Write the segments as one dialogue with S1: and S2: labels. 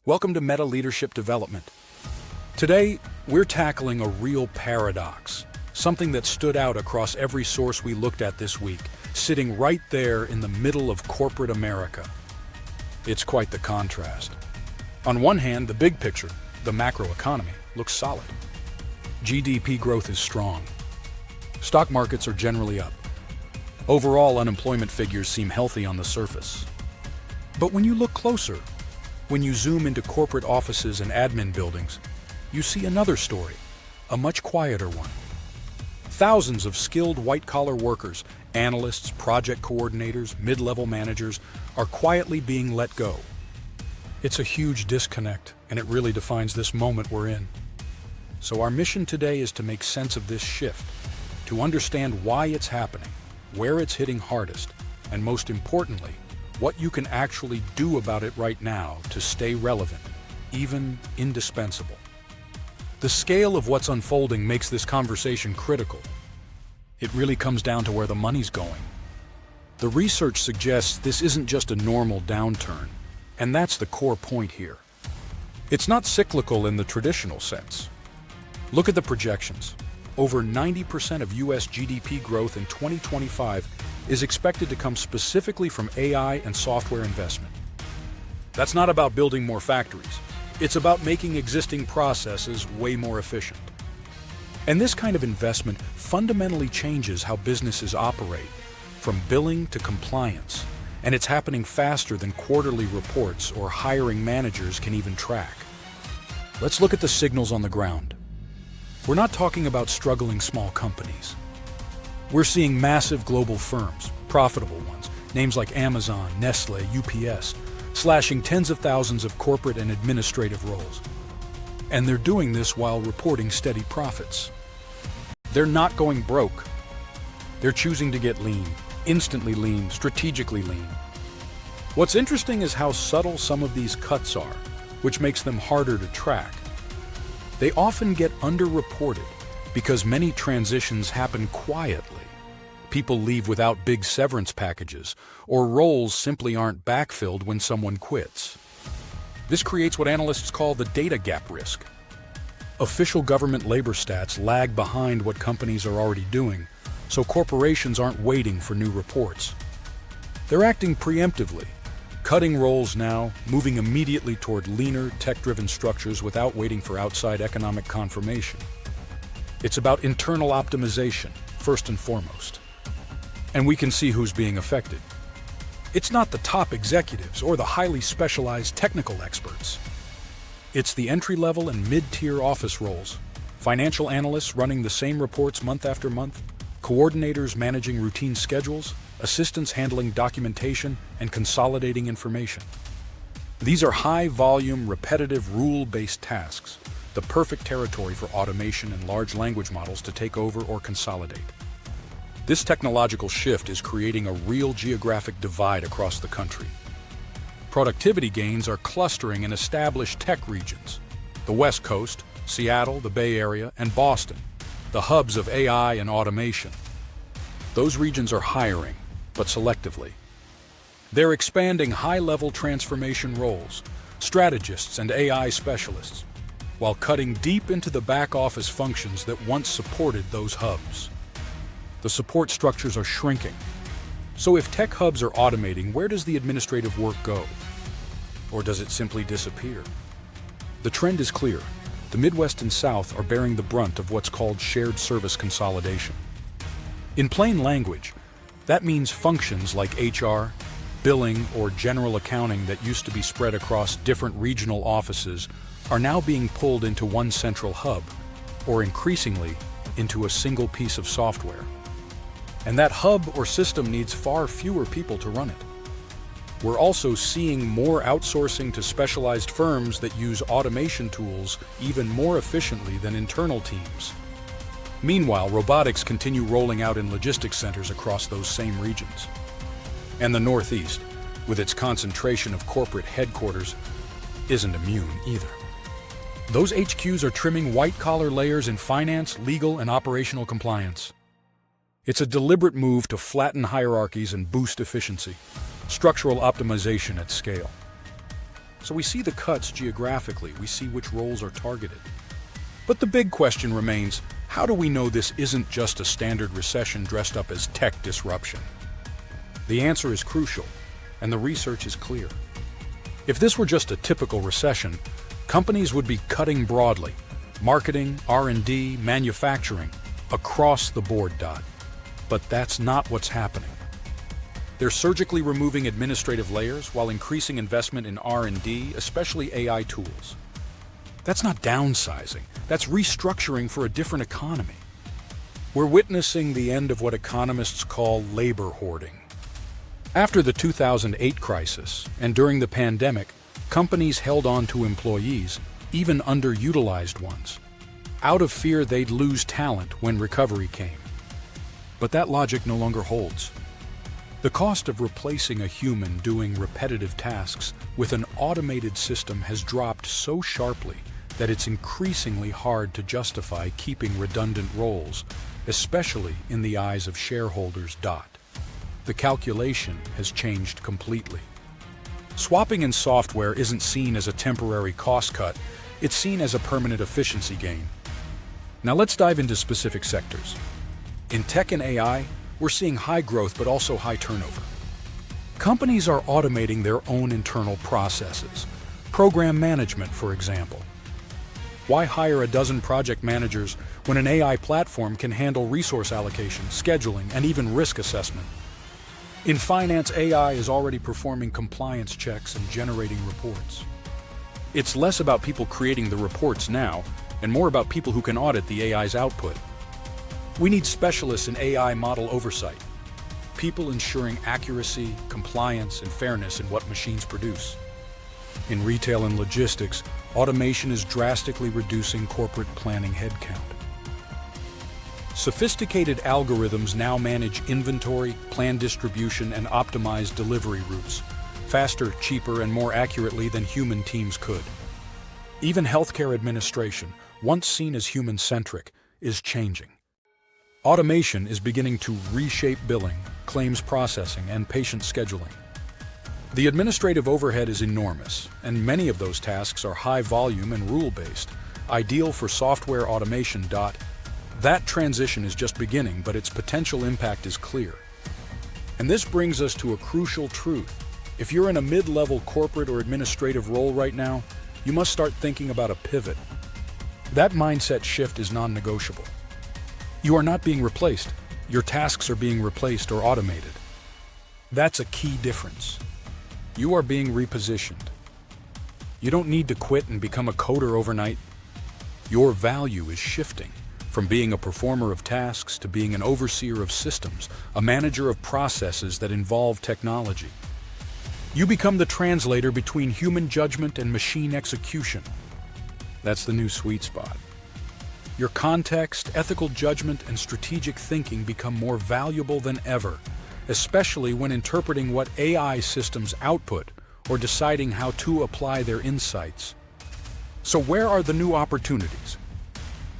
S1: Welcome to Meta Leadership Development. Today, we're tackling a real paradox, something that stood out across every source we looked at this week, sitting right there in the middle of corporate America. It's quite the contrast. On one hand, the big picture, the macroeconomy, looks solid. GDP growth is strong. Stock markets are generally up. Overall, unemployment figures seem healthy on the surface. But when you look closer, when you zoom into corporate offices and admin buildings, you see another story, a much quieter one. Thousands of skilled white-collar workers, analysts, project coordinators, mid-level managers, are quietly being let go. It's a huge disconnect, and it really defines this moment we're in. So our mission today is to make sense of this shift, to understand why it's happening, where it's hitting hardest, and most importantly, what you can actually do about it right now to stay relevant, even indispensable. The scale of what's unfolding makes this conversation critical. It really comes down to where the money's going. The research suggests this isn't just a normal downturn, and that's the core point here. It's not cyclical in the traditional sense. Look at the projections. Over 90% of U.S. GDP growth in 2025 is expected to come specifically from AI and software investment. That's not about building more factories. It's about making existing processes way more efficient. And this kind of investment fundamentally changes how businesses operate, from billing to compliance, and it's happening faster than quarterly reports or hiring managers can even track. Let's look at the signals on the ground. We're not talking about struggling small companies. We're seeing massive global firms, profitable ones, names like Amazon, Nestle, UPS, slashing tens of thousands of corporate and administrative roles. And they're doing this while reporting steady profits. They're not going broke. They're choosing to get lean, instantly lean, strategically lean. What's interesting is how subtle some of these cuts are, which makes them harder to track. They often get underreported because many transitions happen quietly. People leave without big severance packages, or roles simply aren't backfilled when someone quits. This creates what analysts call the data gap risk. Official government labor stats lag behind what companies are already doing, so corporations aren't waiting for new reports. They're acting preemptively, cutting roles now, moving immediately toward leaner, tech-driven structures without waiting for outside economic confirmation. It's about internal optimization, first and foremost. And we can see who's being affected. It's not the top executives or the highly specialized technical experts. It's the entry-level and mid-tier office roles, financial analysts running the same reports month after month, coordinators managing routine schedules, assistants handling documentation and consolidating information. These are high-volume, repetitive, rule-based tasks, the perfect territory for automation and large language models to take over or consolidate. This technological shift is creating a real geographic divide across the country. Productivity gains are clustering in established tech regions: the West Coast, Seattle, the Bay Area, and Boston, the hubs of AI and automation. Those regions are hiring, but selectively. They're expanding high-level transformation roles, strategists and AI specialists, while cutting deep into the back-office functions that once supported those hubs. The support structures are shrinking. So if tech hubs are automating, where does the administrative work go? Or does it simply disappear? The trend is clear. The Midwest and South are bearing the brunt of what's called shared service consolidation. In plain language, that means functions like HR, billing, or general accounting that used to be spread across different regional offices are now being pulled into one central hub, or increasingly, into a single piece of software. And that hub or system needs far fewer people to run it. We're also seeing more outsourcing to specialized firms that use automation tools even more efficiently than internal teams. Meanwhile, robotics continue rolling out in logistics centers across those same regions. And the Northeast, with its concentration of corporate headquarters, isn't immune either. Those HQs are trimming white-collar layers in finance, legal, and operational compliance. It's a deliberate move to flatten hierarchies and boost efficiency, structural optimization at scale. So we see the cuts geographically, we see which roles are targeted. But the big question remains, how do we know this isn't just a standard recession dressed up as tech disruption? The answer is crucial, and the research is clear. If this were just a typical recession, companies would be cutting broadly, marketing, R&D, manufacturing, across the board. But that's not what's happening. They're surgically removing administrative layers while increasing investment in R&D, especially AI tools. That's not downsizing, that's restructuring for a different economy. We're witnessing the end of what economists call labor hoarding. After the 2008 crisis and during the pandemic, companies held on to employees, even underutilized ones, out of fear they'd lose talent when recovery came. But that logic no longer holds. The cost of replacing a human doing repetitive tasks with an automated system has dropped so sharply that it's increasingly hard to justify keeping redundant roles, especially in the eyes of shareholders. The calculation has changed completely. Swapping in software isn't seen as a temporary cost cut, it's seen as a permanent efficiency gain. Now let's dive into specific sectors. In tech and AI, we're seeing high growth but also high turnover. Companies are automating their own internal processes. Program management, for example. Why hire a dozen project managers when an AI platform can handle resource allocation, scheduling, and even risk assessment? In finance, AI is already performing compliance checks and generating reports. It's less about people creating the reports now, and more about people who can audit the AI's output. We need specialists in AI model oversight, people ensuring accuracy, compliance, and fairness in what machines produce. In retail and logistics, automation is drastically reducing corporate planning headcount. Sophisticated algorithms now manage inventory, plan distribution, and optimize delivery routes, faster, cheaper, and more accurately than human teams could. Even healthcare administration, once seen as human-centric, is changing. Automation is beginning to reshape billing, claims processing, and patient scheduling. The administrative overhead is enormous, and many of those tasks are high volume and rule-based, ideal for software automation. That transition is just beginning, but its potential impact is clear. And this brings us to a crucial truth. If you're in a mid-level corporate or administrative role right now, you must start thinking about a pivot. That mindset shift is non-negotiable. You are not being replaced. Your tasks are being replaced or automated. That's a key difference. You are being repositioned. You don't need to quit and become a coder overnight. Your value is shifting from being a performer of tasks to being an overseer of systems, a manager of processes that involve technology. You become the translator between human judgment and machine execution. That's the new sweet spot. Your context, ethical judgment, and strategic thinking become more valuable than ever, especially when interpreting what AI systems output or deciding how to apply their insights. So where are the new opportunities?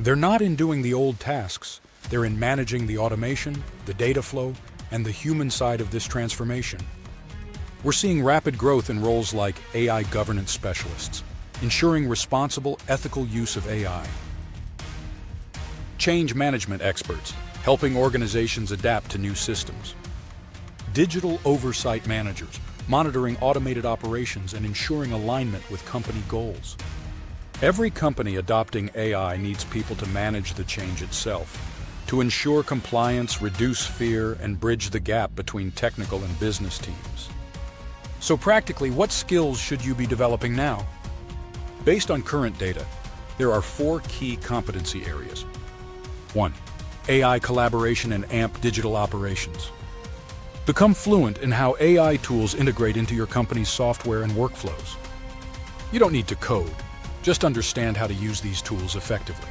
S1: They're not in doing the old tasks. They're in managing the automation, the data flow, and the human side of this transformation. We're seeing rapid growth in roles like AI governance specialists, ensuring responsible, ethical use of AI. Change management experts, helping organizations adapt to new systems. Digital oversight managers, monitoring automated operations and ensuring alignment with company goals. Every company adopting AI needs people to manage the change itself, to ensure compliance, reduce fear, and bridge the gap between technical and business teams. So practically, what skills should you be developing now? Based on current data, there are 4 key competency areas. 1. AI collaboration and AMP digital operations. Become fluent in how AI tools integrate into your company's software and workflows. You don't need to code, just understand how to use these tools effectively.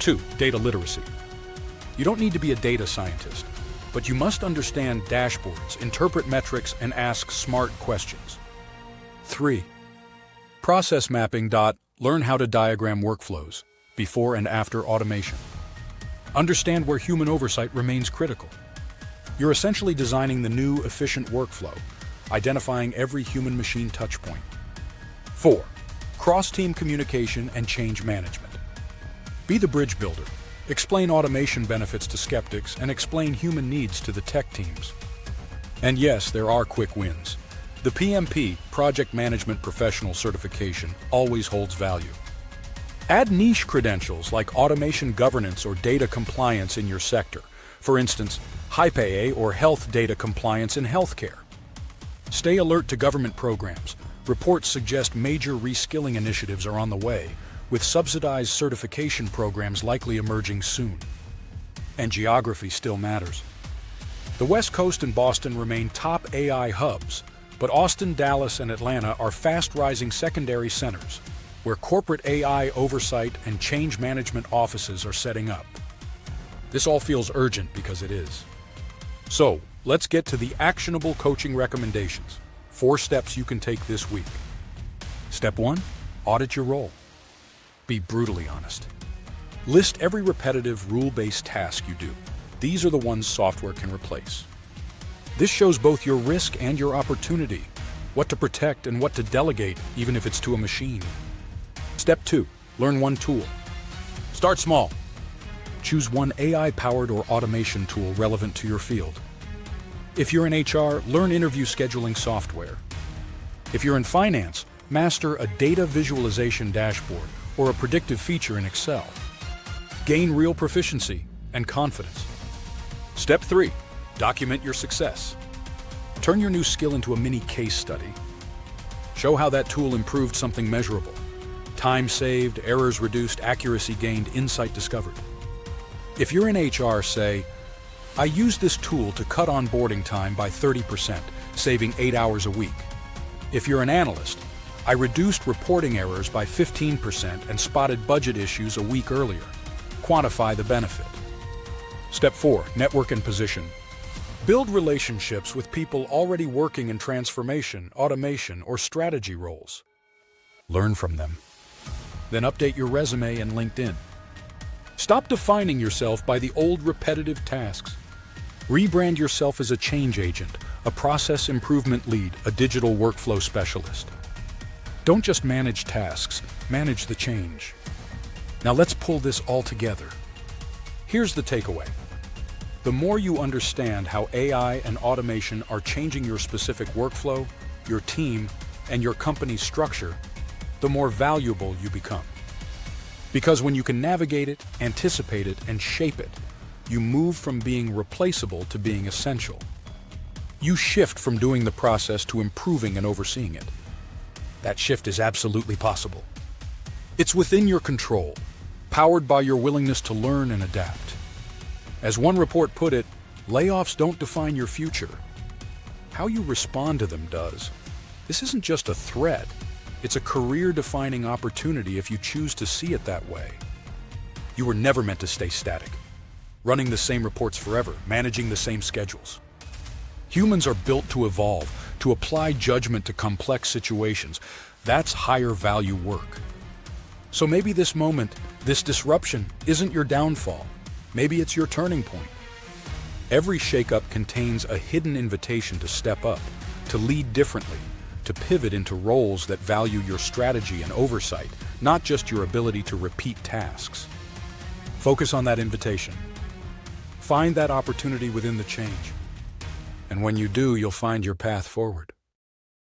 S1: 2. Data literacy. You don't need to be a data scientist, but you must understand dashboards, interpret metrics, and ask smart questions. 3. Process mapping. Learn how to diagram workflows, before and after automation. Understand where human oversight remains critical. You're essentially designing the new efficient workflow, identifying every human-machine touchpoint. 4. Cross-team communication and change management. Be the bridge builder. Explain automation benefits to skeptics and explain human needs to the tech teams. And yes, there are quick wins. The PMP, Project Management Professional Certification, always holds value. Add niche credentials like automation governance or data compliance in your sector. For instance, HiPay or health data compliance in healthcare. Stay alert to government programs. Reports suggest major reskilling initiatives are on the way, with subsidized certification programs likely emerging soon. And geography still matters. The West Coast and Boston remain top AI hubs, but Austin, Dallas, and Atlanta are fast-rising secondary centers, where corporate AI oversight and change management offices are setting up. This all feels urgent because it is. So, let's get to the actionable coaching recommendations. 4 steps you can take this week. Step 1, audit your role. Be brutally honest. List every repetitive, rule-based task you do. These are the ones software can replace. This shows both your risk and your opportunity, what to protect and what to delegate, even if it's to a machine. Step 2, learn one tool. Start small. Choose one AI-powered or automation tool relevant to your field. If you're in HR, learn interview scheduling software. If you're in finance, master a data visualization dashboard or a predictive feature in Excel. Gain real proficiency and confidence. Step 3, document your success. Turn your new skill into a mini case study. Show how that tool improved something measurable. Time saved, errors reduced, accuracy gained, insight discovered. If you're in HR, say, I used this tool to cut onboarding time by 30%, saving 8 hours a week. If you're an analyst, I reduced reporting errors by 15% and spotted budget issues a week earlier. Quantify the benefit. Step 4, network and position. Build relationships with people already working in transformation, automation, or strategy roles. Learn from them. Then update your resume and LinkedIn. Stop defining yourself by the old repetitive tasks. Rebrand yourself as a change agent, a process improvement lead, a digital workflow specialist. Don't just manage tasks, manage the change. Now let's pull this all together. Here's the takeaway. The more you understand how AI and automation are changing your specific workflow, your team, and your company's structure, the more valuable you become. Because when you can navigate it, anticipate it, and shape it, you move from being replaceable to being essential. You shift from doing the process to improving and overseeing it. That shift is absolutely possible. It's within your control, powered by your willingness to learn and adapt. As one report put it, layoffs don't define your future. How you respond to them does. This isn't just a threat. It's a career-defining opportunity if you choose to see it that way. You were never meant to stay static, running the same reports forever, managing the same schedules. Humans are built to evolve, to apply judgment to complex situations. That's higher value work. So maybe this moment, this disruption, isn't your downfall. Maybe it's your turning point. Every shakeup contains a hidden invitation to step up, to lead differently, to pivot into roles that value your strategy and oversight, not just your ability to repeat tasks. Focus on that invitation. Find that opportunity within the change. And when you do, you'll find your path forward.